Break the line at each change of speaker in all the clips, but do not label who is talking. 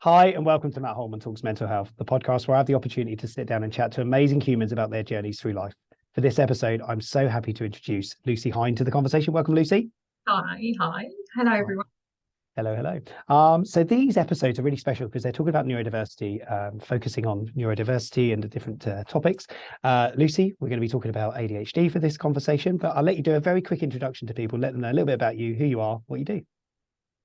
Hi, and welcome to Matt Holman Talks Mental Health, the podcast where I have the opportunity to sit down and chat to amazing humans about their journeys through life. For this episode, I'm so happy to introduce Lucy Hine to the conversation. Welcome, Lucy.
Hi. Hello, everyone.
Hello. So these episodes are really special because they're talking about neurodiversity, focusing on neurodiversity and the different topics. Lucy, we're going to be talking about ADHD for this conversation, but I'll let you do a very quick introduction to people, let them know a little bit about you, who you are, what you do.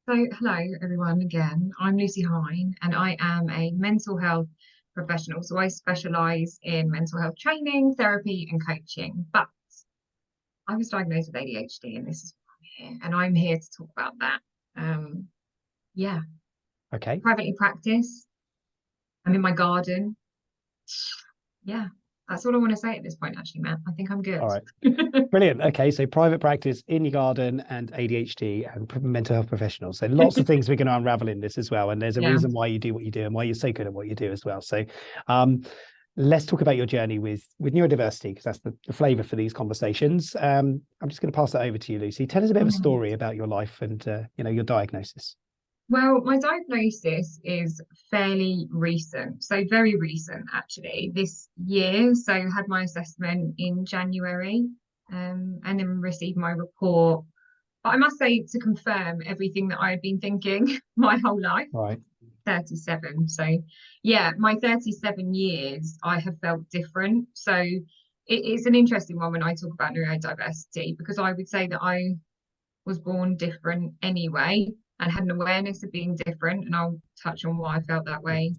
So, hello, everyone. Again, I'm Lucy Hine, and I am a mental health professional. So, I specialise in mental health training, therapy, and coaching. But I was diagnosed with ADHD, and this is why I'm here. And I'm here to talk about that. Yeah.
Okay.
Privately practice. I'm in my garden. Yeah. That's all I want to say at this point, actually, Matt. I think I'm good.
All right. Brilliant. Okay. So private practice, in your garden, and ADHD and mental health professionals. So lots of things we're going to unravel in this as well. And there's a reason why you do what you do and why you're so good at what you do as well. So let's talk about your journey with neurodiversity, because that's the flavor for these conversations. I'm just going to pass that over to you, Lucy. Tell us a bit of a story about your life and, your diagnosis.
Well, my diagnosis is fairly recent, so very recent actually, this year. So I had my assessment in January, and then received my report. But I must say, to confirm everything that I had been thinking my whole life.
Right.
37. So yeah, my 37 years, I have felt different. So it's an interesting one when I talk about neurodiversity, because I would say that I was born different anyway and had an awareness of being different. And I'll touch on why I felt that way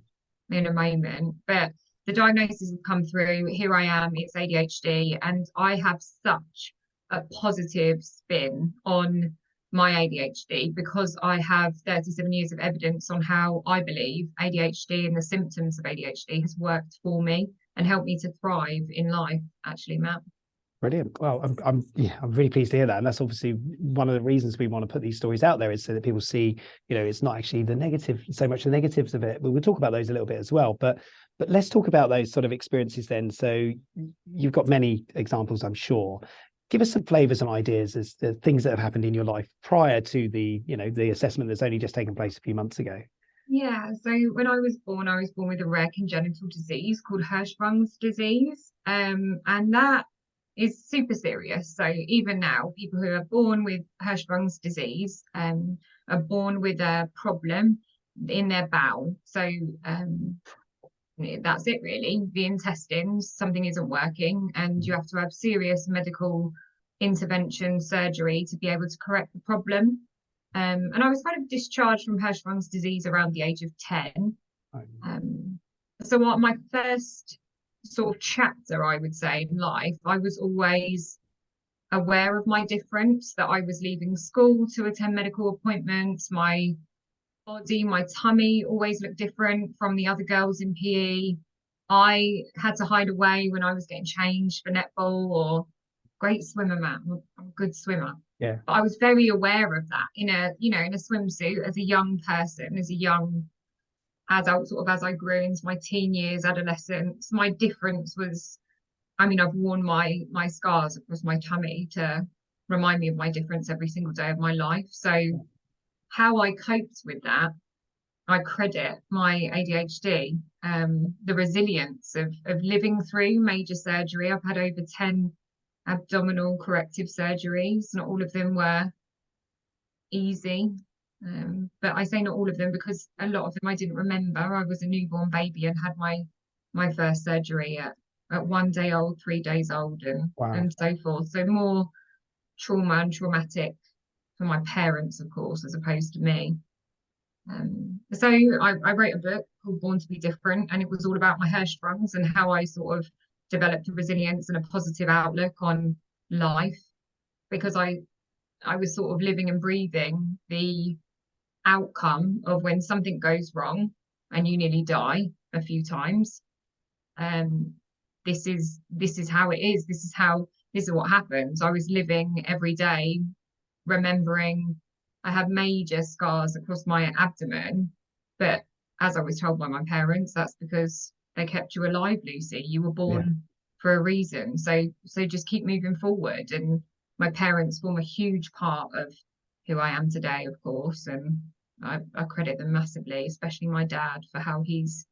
in a moment. But the diagnosis has come through. Here I am, it's ADHD. And I have such a positive spin on my ADHD because I have 37 years of evidence on how I believe ADHD and the symptoms of ADHD has worked for me and helped me to thrive in life, actually, Matt.
Brilliant. Well, I'm really pleased to hear that, and that's obviously one of the reasons we want to put these stories out there, is so that people see, it's not actually so much the negatives of it. But we'll talk about those a little bit as well. But let's talk about those sort of experiences then. So you've got many examples, I'm sure. Give us some flavors and ideas as the things that have happened in your life prior to the assessment that's only just taken place a few months ago.
Yeah, so when I was born with a rare congenital disease called Hirschsprung's disease, and that is super serious. So even now, people who are born with Hirschsprung's disease are born with a problem in their bowel. So that's it really. The intestines, something isn't working, and you have to have serious medical intervention, surgery to be able to correct the problem. And I was kind of discharged from Hirschsprung's disease around the age of 10. So what my first sort of chapter, I would say, in life, I was always aware of my difference, that I was leaving school to attend medical appointments. My body, my tummy always looked different from the other girls in PE. I had to hide away when I was getting changed for netball. Or great swimmer, Matt. I'm a good swimmer.
Yeah.
But I was very aware of that in a swimsuit as a young person, as a young adult, sort of as I grew into my teen years, adolescence. My difference was, I've worn my scars across my tummy to remind me of my difference every single day of my life. So how I coped with that, I credit my ADHD, the resilience of living through major surgery. I've had over 10 abdominal corrective surgeries. Not all of them were easy. But I say not all of them because a lot of them I didn't remember. I was a newborn baby and had my first surgery at 1 day old, 3 days old, and so forth. So more trauma and traumatic for my parents, of course, as opposed to me. So I wrote a book called Born to Be Different, and it was all about my Hirschsprungs and how I sort of developed a resilience and a positive outlook on life, because I was sort of living and breathing the outcome of when something goes wrong and you nearly die a few times. This is how it is. This is what happens. I was living every day remembering I had major scars across my abdomen, but as I was told by my parents, that's because they kept you alive, Lucy. You were born for a reason. So just keep moving forward. And my parents form a huge part of who I am today, of course. And I credit them massively, especially my dad, for how he's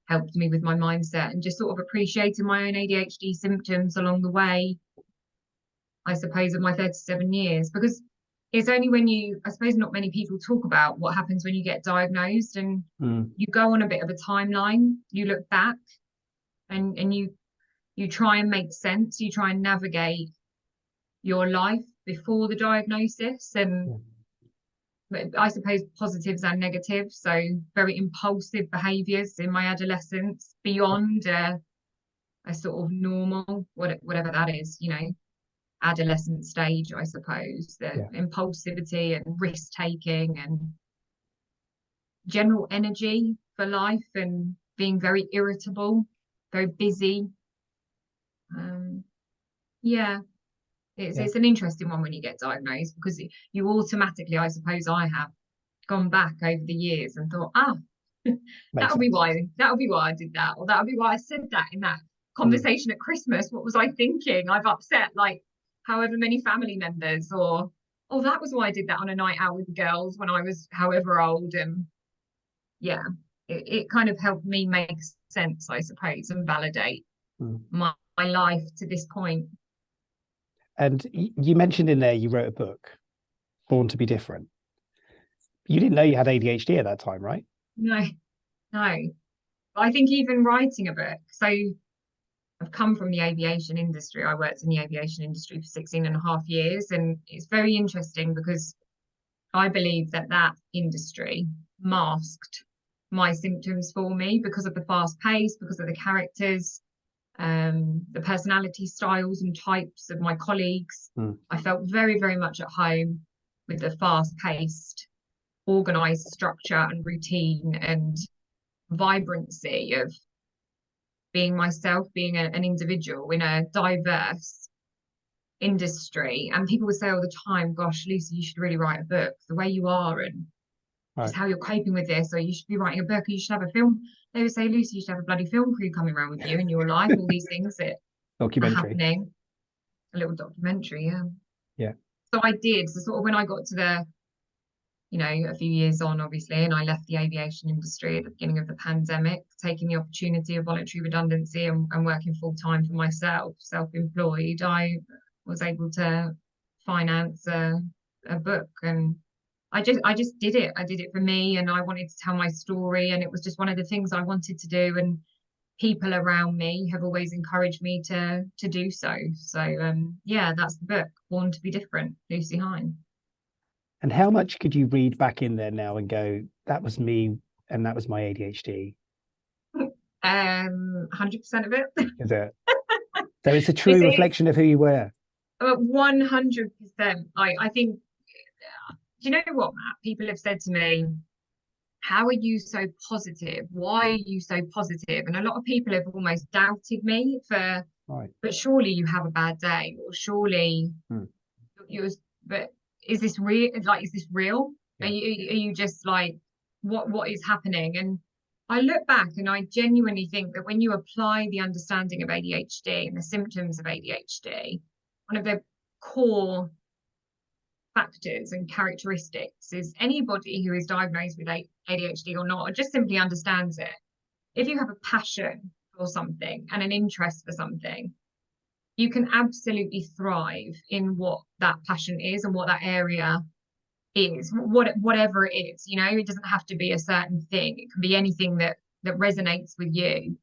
helped me with my mindset and just sort of appreciating my own ADHD symptoms along the way, I suppose, of my 37 years. Because it's only when I suppose not many people talk about what happens when you get diagnosed, and you go on a bit of a timeline, you look back and you try and make sense, you try and navigate your life before the diagnosis, and I suppose positives and negatives. So very impulsive behaviours in my adolescence beyond a sort of normal, whatever that is, adolescent stage, I suppose. The impulsivity and risk taking and general energy for life, and being very irritable, very busy. It's an interesting one when you get diagnosed, because you automatically, I suppose I have, gone back over the years and thought, that'll be why I did that, or that'll be why I said that in that conversation at Christmas. What was I thinking? I've upset like however many family members, or that was why I did that on a night out with the girls when I was however old. And it kind of helped me make sense, I suppose, and validate my life to this point.
And you mentioned in there you wrote a book, Born to Be Different. You didn't know you had ADHD at that time, right?
No. I think even writing a book, so I've come from the aviation industry. I worked in the aviation industry for 16 and a half years. And it's very interesting because I believe that industry masked my symptoms for me because of the fast pace, because of the characters, the personality styles and types of my colleagues. I felt very, very much at home with the fast-paced, organized structure and routine and vibrancy of being myself, being an individual in a diverse industry. And people would say all the time, gosh, Lucy, you should really write a book, the way you are and just how you're coping with this, or you should be writing a book, or you should have a film. They would say, Lucy, you should have a bloody film crew coming around with you in your life, all these things that are happening. A little documentary,
yeah.
So I did. So sort of when I got to the, a few years on, obviously, and I left the aviation industry at the beginning of the pandemic, taking the opportunity of voluntary redundancy and working full time for myself, self-employed, I was able to finance a book. And I just did it. I did it for me, and I wanted to tell my story, and it was just one of the things I wanted to do. And people around me have always encouraged me to do so. So that's the book, Born to Be Different, Lucy Hine.
And how much could you read back in there now and go, that was me and that was my ADHD?
100% of it.
Is it? So it's a true reflection of who you were.
100%. I think, do you know what, Matt? People have said to me, how are you so positive? Why are you so positive? And a lot of people have almost doubted me but surely you have a bad day, or surely but is this real? Like, is this real? Yeah. Are you just like, what is happening? And I look back and I genuinely think that when you apply the understanding of ADHD and the symptoms of ADHD, one of the core factors and characteristics is anybody who is diagnosed with ADHD or not, or just simply understands it. If you have a passion for something and an interest for something, you can absolutely thrive in what that passion is and what that area is, whatever it is. It doesn't have to be a certain thing. It can be anything that resonates with you.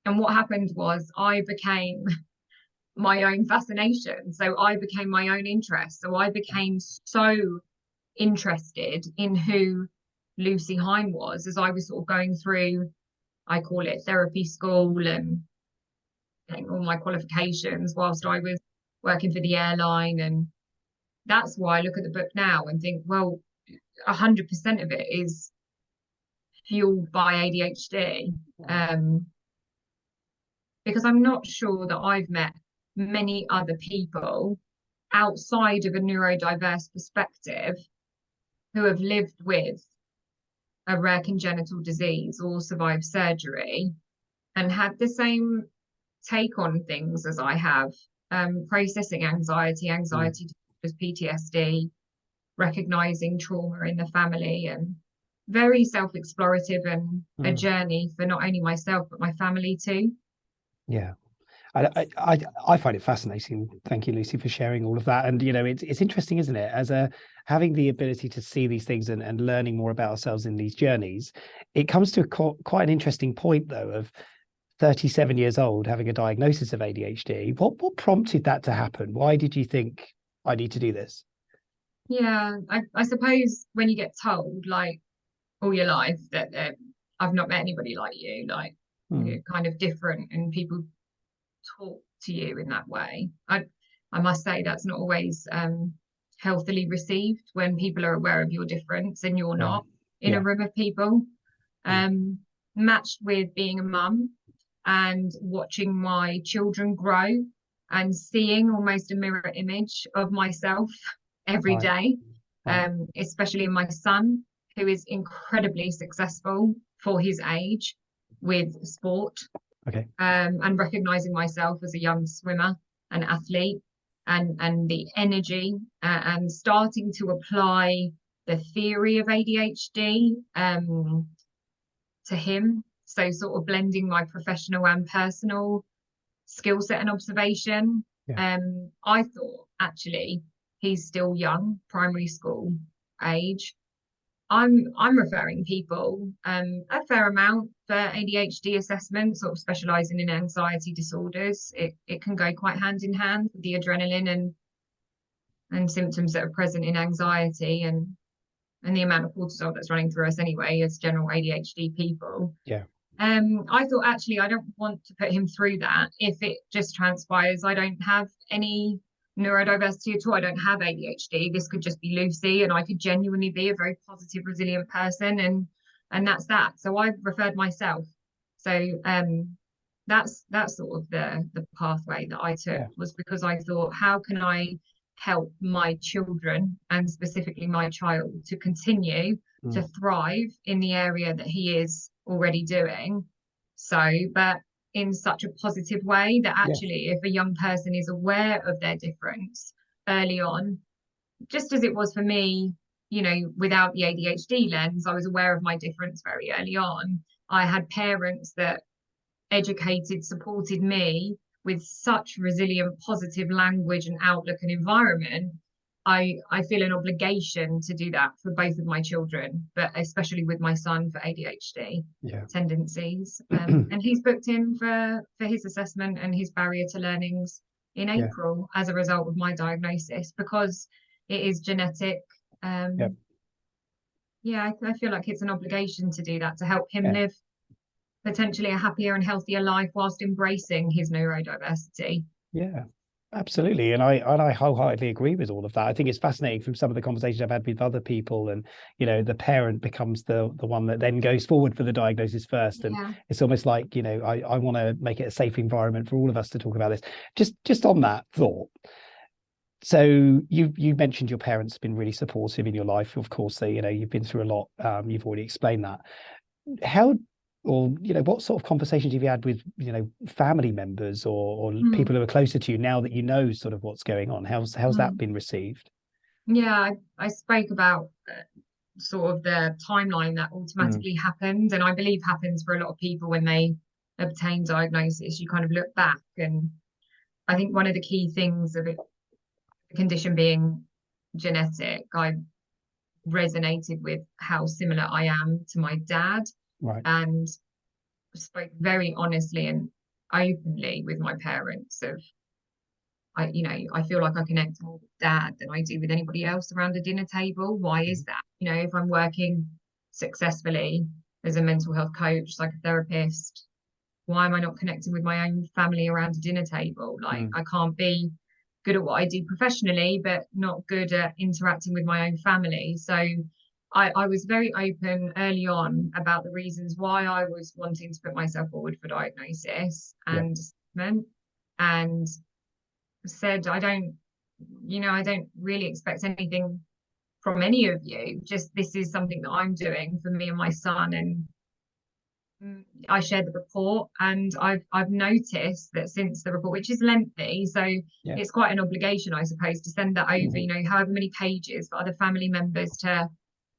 And what happened was I became my own fascination. So I became my own interest. So I became so interested in who Lucy Hine was as I was sort of going through, I call it therapy school, and getting all my qualifications whilst I was working for the airline. And that's why I look at the book now and think, well, 100% of it is fueled by ADHD. Because I'm not sure that I've met many other people outside of a neurodiverse perspective who have lived with a rare congenital disease or survived surgery and had the same take on things as I have, processing anxiety, PTSD, recognizing trauma in the family, and very self-explorative, and a journey for not only myself but my family too.
Yeah. I find it fascinating. Thank you, Lucy, for sharing all of that. And it's interesting, isn't it? As a having the ability to see these things and learning more about ourselves in these journeys, it comes to quite an interesting point, though, of 37 years old, having a diagnosis of ADHD. What prompted that to happen? Why did you think I need to do this?
Yeah, I suppose when you get told like all your life that I've not met anybody like you, like you're kind of different, and people talk to you in that way. I must say that's not always healthily received when people are aware of your difference and you're
Right.
not in a
Yeah.
room of people. Matched with being a mum and watching my children grow and seeing almost a mirror image of myself every
Right.
day,
Right.
especially in my son, who is incredibly successful for his age with sport,
Okay.
and recognizing myself as a young swimmer and athlete, and the energy, and starting to apply the theory of ADHD to him. So sort of blending my professional and personal skill set and observation.
Yeah.
I thought actually he's still young, primary school age. I'm referring people a fair amount for ADHD assessment, sort of specialising in anxiety disorders. It can go quite hand in hand with the adrenaline and symptoms that are present in anxiety, and the amount of cortisol that's running through us anyway as general ADHD people.
Yeah.
I thought actually I don't want to put him through that if it just transpires I don't have any neurodiversity at all. I don't have ADHD. This could just be Lucy, and I could genuinely be a very positive, resilient person, and that's that. So I referred myself. So that's sort of the pathway that I took,
Yeah.
was because I thought, how can I help my children, and specifically my child, to continue to thrive in the area that he is already doing. So, but in such a positive way that
Yeah.
actually, if a young person is aware of their difference early on, just as it was for me, without the ADHD lens, I was aware of my difference very early on. I had parents that educated, supported me with such resilient, positive language and outlook and environment. I feel an obligation to do that for both of my children, but especially with my son for ADHD
Yeah.
tendencies. And he's booked in for his assessment and his barrier to learnings in
Yeah.
April as a result of my diagnosis, because it is genetic.
Yep.
Yeah, I feel like it's an obligation to do that, to help him
Yeah.
live potentially a happier and healthier life whilst embracing his neurodiversity.
Yeah, absolutely. And I wholeheartedly agree with all of that. I think it's fascinating from some of the conversations I've had with other people, and the parent becomes the one that then goes forward for the diagnosis first. And
Yeah.
it's almost like, I want to make it a safe environment for all of us to talk about this. Just on that thought. So you mentioned your parents have been really supportive in your life. Of course, you've been through a lot. You've already explained that. How or what sort of conversations have you had with family members or people who are closer to you, now that sort of what's going on? How's that been received?
Yeah, I spoke about sort of the timeline that automatically happens, and I believe happens for a lot of people when they obtain diagnosis. You kind of look back, and I think one of the key things of it, the condition being genetic, I resonated with how similar I am to my dad,
Right.
and spoke very honestly and openly with my parents of, I feel like I connect more with dad than I do with anybody else around a dinner table. Why is that? If I'm working successfully as a mental health coach, psychotherapist, why am I not connecting with my own family around a dinner table? Like, I can't be good at what I do professionally, but not good at interacting with my own family. So I was very open early on about the reasons why I was wanting to put myself forward for diagnosis and assessment, and said, I don't really expect anything from any of you. Just, this is something that I'm doing for me and my son, I shared the report, and I've noticed that since the report, which is lengthy, so
Yeah.
it's quite an obligation, I suppose, to send that over, you know, however many pages for other family members to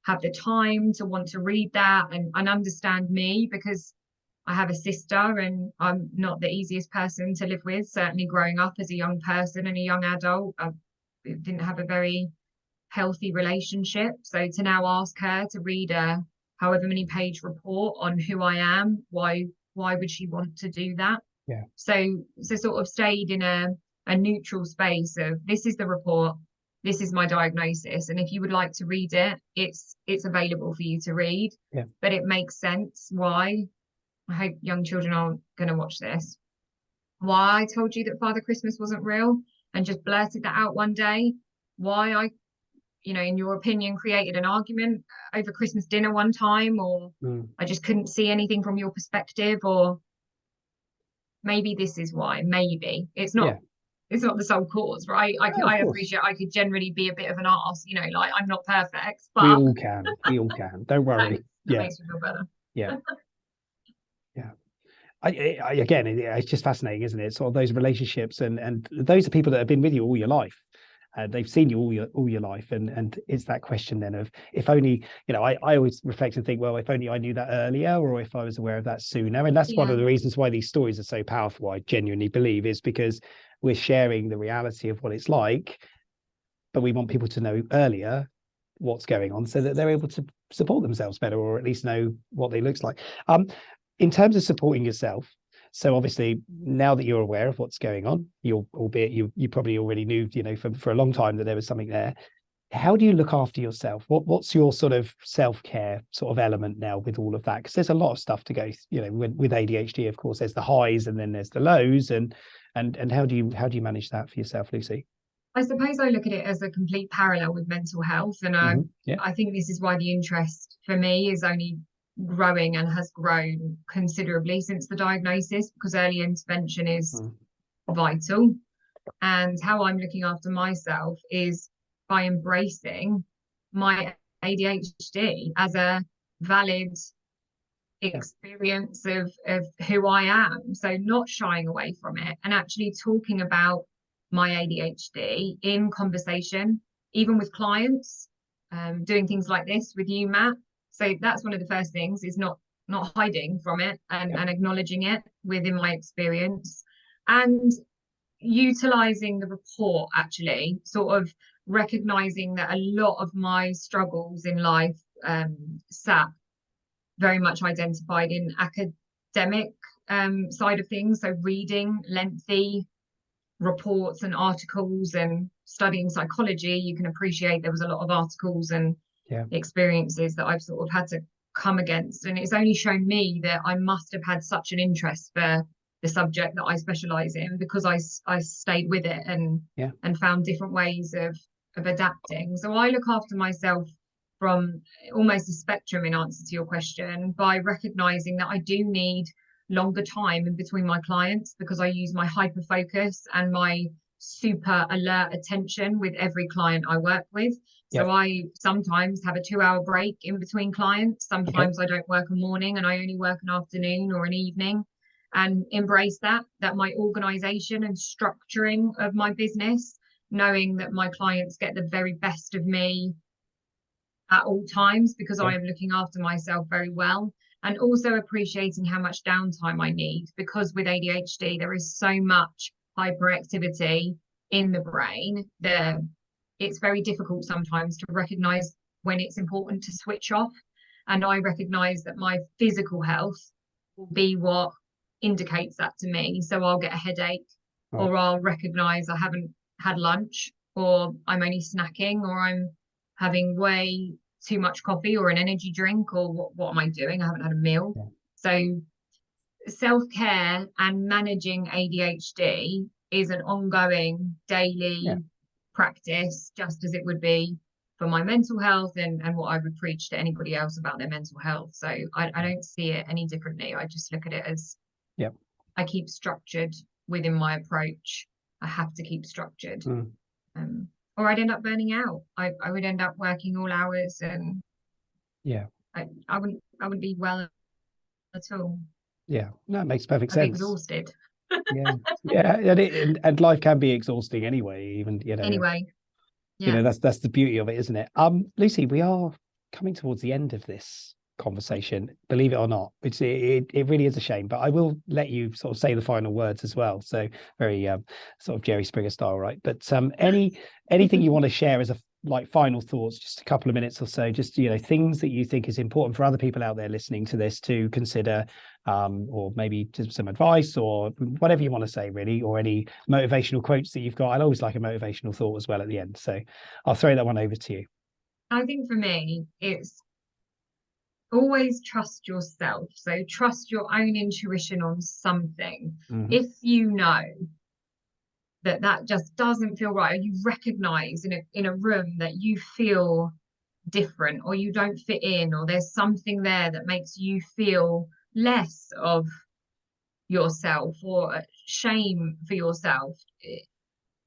have the time to want to read that and understand me, because I have a sister and I'm not the easiest person to live with. Certainly growing up as a young person and a young adult, I didn't have a very healthy relationship. So to now ask her to read a however many page report on who I am, why would she want to do that?
Yeah.
So sort of stayed in a neutral space of, this is the report, this is my diagnosis, and if you would like to read it, it's available for you to read.
Yeah.
But it makes sense why. I hope young children aren't going to watch this. Why I told you that Father Christmas wasn't real and just blurted that out one day. Why I, you know, in your opinion, created an argument over Christmas dinner one time, or I just couldn't see anything from your perspective, or maybe this is why. Maybe it's not.
Yeah.
It's not the sole cause, right?
No, of
I
course.
appreciate I could generally be a bit of an arse, you know, like I'm not perfect,
We
but
all can. We all can. Don't worry.
that
Yeah.
makes me feel better.
Yeah. Yeah. Again, it's just fascinating, isn't it? Sort of those relationships, and those are people that have been with you all your life. They've seen you all your life, and it's that question then of, if only, you know, I always reflect and think, well, if only I knew that earlier, or if I was aware of that sooner. And that's one of the reasons why these stories are so powerful, I genuinely believe, is because we're sharing the reality of what it's like, but we want people to know earlier what's going on so that they're able to support themselves better, or at least know what it looks like. In terms of supporting yourself, so obviously now that you're aware of what's going on, albeit you probably already knew, you know, for a long time that there was something there. How do you look after yourself? What's your sort of self-care sort of element now with all of that? Because there's a lot of stuff to go, you know, with ADHD, of course, there's the highs and then there's the lows, and how do you manage that for yourself, Lucy?
I suppose I look at it as a complete parallel with mental health, and
Yeah.
I think this is why the interest for me is only growing and has grown considerably since the diagnosis, because early intervention is vital. And how I'm looking after myself is by embracing my ADHD as a valid experience of who I am. So not shying away from it and actually talking about my ADHD in conversation, even with clients, doing things like this with you, Matt. So that's one of the first things, is not hiding from it and acknowledging it within my experience, and utilizing the report, actually sort of recognizing that a lot of my struggles in life sat very much identified in academic side of things. So reading lengthy reports and articles and studying psychology, you can appreciate there was a lot of articles and experiences that I've sort of had to come against. And it's only shown me that I must have had such an interest for the subject that I specialize in, because I stayed with it and found different ways of adapting. So I look after myself from almost a spectrum, in answer to your question, by recognizing that I do need longer time in between my clients, because I use my hyper focus and my super alert attention with every client I work with. So I sometimes have a 2-hour break in between clients. Sometimes I don't work a morning and I only work an afternoon or an evening, and embrace that my organization and structuring of my business, knowing that my clients get the very best of me at all times, because I am looking after myself very well, and also appreciating how much downtime I need, because with ADHD there is so much hyperactivity in the brain that it's very difficult sometimes to recognize when it's important to switch off. And I recognize that my physical health will be what indicates that to me. So I'll get a headache, or I'll recognize I haven't had lunch, or I'm only snacking, or I'm having way too much coffee or an energy drink, or what am I doing? I haven't had a meal. So self-care and managing ADHD is an ongoing daily practice, just as it would be for my mental health and what I would preach to anybody else about their mental health. So I don't see it any differently. I just look at it as I keep structured within my approach. I have to keep structured. Or I'd end up burning out. I would end up working all hours, and I wouldn't be well at all.
Yeah, no, it makes perfect
I'd be
sense.
exhausted.
Yeah, yeah, and life can be exhausting anyway. Even
Anyway, yeah.
that's the beauty of it, isn't it? Lucy, we are coming towards the end of this conversation, believe it or not. It really is a shame, but I will let you sort of say the final words as well. So very sort of Jerry Springer style, right? But anything you want to share as a like final thoughts, just a couple of minutes or so, just things that you think is important for other people out there listening to this to consider, or maybe just some advice or whatever you want to say, really, or any motivational quotes that you've got. I always like a motivational thought as well at the end, so I'll throw that one over to you.
I think for me, it's always trust yourself. So trust your own intuition on something.
Mhm.
If you know that that just doesn't feel right, or you recognize in a room that you feel different, or you don't fit in, or there's something there that makes you feel less of yourself or shame for yourself,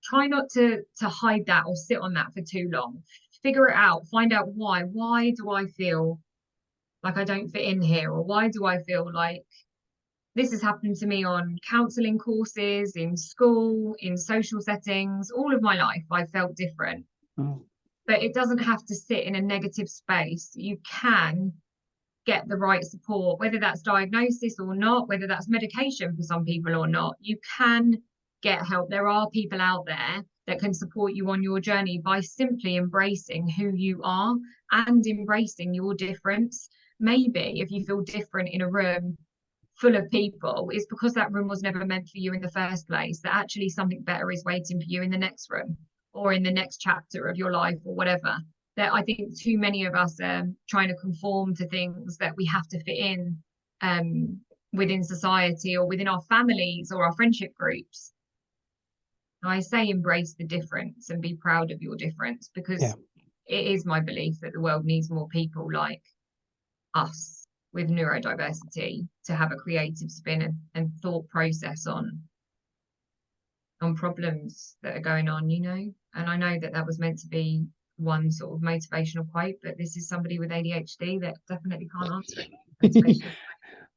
try not to hide that or sit on that for too long. Figure it out, find out why do I feel like I don't fit in here, or why do I feel like this has happened to me on counseling courses, in school, in social settings. All of my life I felt different.
Oh,
But it doesn't have to sit in a negative space. You can get the right support, whether that's diagnosis or not, whether that's medication for some people or not. You can get help. There are people out there that can support you on your journey by simply embracing who you are and embracing your difference. Maybe if you feel different in a room full of people, it's because that room was never meant for you in the first place, that actually something better is waiting for you in the next room or in the next chapter of your life or whatever. That I think too many of us are trying to conform to things that we have to fit in, within society or within our families or our friendship groups. I say embrace the difference and be proud of your difference,
yeah.
because it is my belief that the world needs more people like us with neurodiversity to have a creative spin and thought process on problems that are going on, And I know that that was meant to be one sort of motivational quote, but this is somebody with ADHD that definitely can't answer it. Motivational.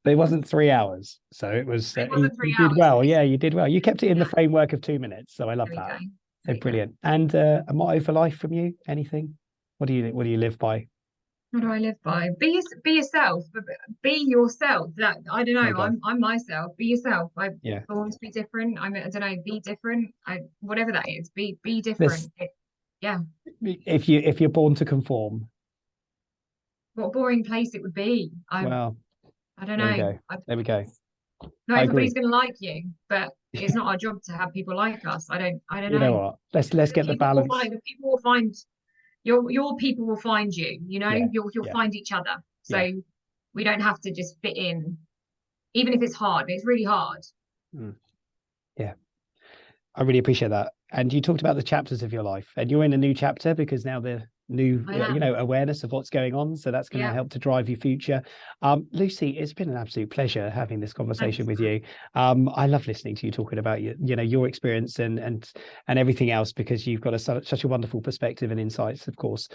It wasn't 3 hours, so it was.
It
You,
wasn't three
you did
hours.
well. Yeah, you did well. You kept it in the
Yeah,
framework of 2 minutes, so I love
there we
that.
go.
So brilliant. And a motto for life from you? Anything? What do you live by?
What do I live by? Be yourself. Be yourself. That I don't
There you
know.
go.
I'm myself. Be yourself. I
Yeah.
born to be different. I don't know. Be different. I whatever that is. Be
This
different. Yeah.
if you're born to conform,
What a boring place it would be.
well,
I don't
there we
know.
go. There we go.
Not
I
everybody's
agree.
going to like you, but it's not our job to have people like us. I don't
You know
know.
what? Let's get the balance.
The people will find your people will find you.
Yeah.
You'll
Yeah.
find each other.
Yeah.
So we don't have to just fit in, even if it's hard. It's really hard.
Mm, yeah. I really appreciate that. And you talked about the chapters of your life, and you're in a new chapter because now the new,
I am.
awareness of what's going on. So that's going to
Yeah.
help to drive your future. Lucy, it's been an absolute pleasure having this conversation
Thanks.
with you. I love listening to you talking about your experience and everything else, because you've got such a wonderful perspective and insights, of course,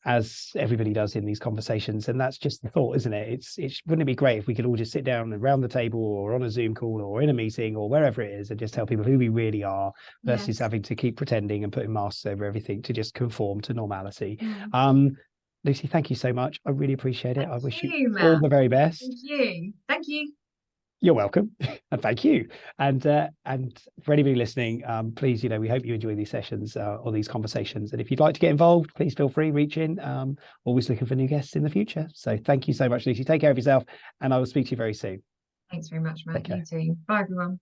as everybody does in these conversations. And that's just the thought, isn't it? Wouldn't it be great if we could all just sit down around the table or on a Zoom call or in a meeting or wherever it is and just tell people who we really are, versus
Yes.
having to keep pretending and putting masks over everything to just conform to normality.
Mm.
Lucy, thank you so much. I really appreciate it.
Thank
I wish you
you,
all
Matt.
the very
Thank
best.
you. Thank you.
You're welcome, and thank you. And for anybody listening, please, we hope you enjoy these sessions or these conversations. And if you'd like to get involved, please feel free, reach in. Always looking for new guests in the future. So thank you so much, Lucy. Take care of yourself, and I will speak to you very soon.
Thanks very much,
Take
Matt.
care.
You too. Bye, everyone.